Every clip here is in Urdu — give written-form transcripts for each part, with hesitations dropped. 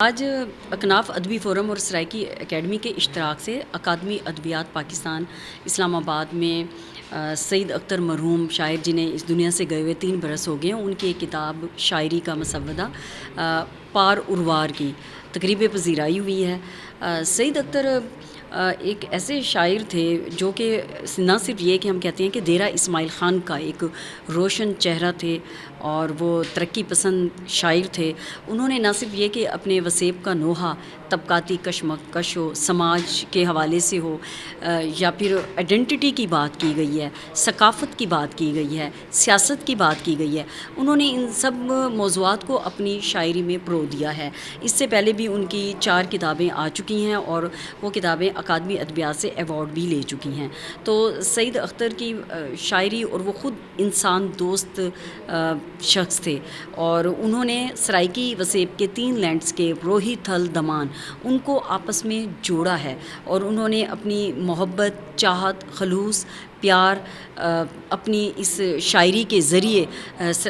آج اکناف ادبی فورم اور سرائکی اکیڈمی کے اشتراک سے اکادمی ادبیات پاکستان اسلام آباد میں سعید اختر مرحوم شاعر جنہیں اس دنیا سے گئے ہوئے 3 برس ہو گئے ہیں، ان کی ایک کتاب شاعری کا مسودہ پار اروار کی تقریب پذیرائی ہوئی ہے۔ سعید اختر ایک ایسے شاعر تھے جو کہ نہ صرف یہ کہ ہم کہتے ہیں کہ دیرہ اسماعیل خان کا ایک روشن چہرہ تھے اور وہ ترقی پسند شاعر تھے۔ انہوں نے نہ صرف یہ کہ اپنے وسیب کا نوحہ طبقاتی کشمکش ہو، سماج کے حوالے سے ہو، یا پھر آئیڈینٹی کی بات کی گئی ہے، ثقافت کی بات کی گئی ہے، سیاست کی بات کی گئی ہے، انہوں نے ان سب موضوعات کو اپنی شاعری میں پرو دیا ہے۔ اس سے پہلے بھی ان کی 4 کتابیں آ چکی ہیں اور وہ کتابیں اکادمی ادبیات سے ایوارڈ بھی لے چکی ہیں۔ تو سعید اختر کی شاعری، اور وہ خود انسان دوست شخص تھے، اور انہوں نے سرائکی وسیب کے 3 لینڈسکیپ روہی، تھل، دمان ان کو آپس میں جوڑا ہے، اور انہوں نے اپنی محبت، چاہت، خلوص، پیار اپنی اس شاعری کے ذریعے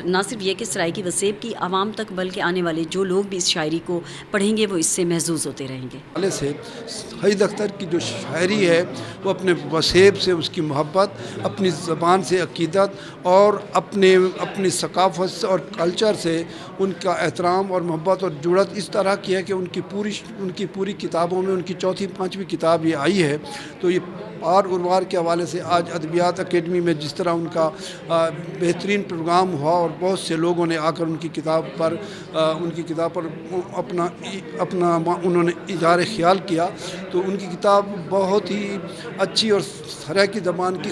نہ صرف یہ کہ سرائکی وسیب کی عوام تک بلکہ آنے والے جو لوگ بھی اس شاعری کو پڑھیں گے وہ اس سے محظوظ ہوتے رہیں گے۔ حوالے سے سعید اختر کی جو شاعری ہے وہ اپنے وسیب سے اس کی محبت، اپنی زبان سے عقیدت اور اپنی ثقافت سے اور کلچر سے ان کا احترام اور محبت اور جڑت اس طرح کی ہے کہ ان کی پوری کتابوں میں ان کی 4تھی 5ویں کتاب یہ آئی ہے۔ تو یہ پار اروار کے حوالے سے آج ادبیات اکیڈمی میں جس طرح ان کا بہترین پروگرام ہوا اور بہت سے لوگوں نے آ کر ان کی کتاب پر اپنا انہوں نے اظہار خیال کیا، تو ان کی کتاب بہت ہی اچھی اور سرائکی زبان کی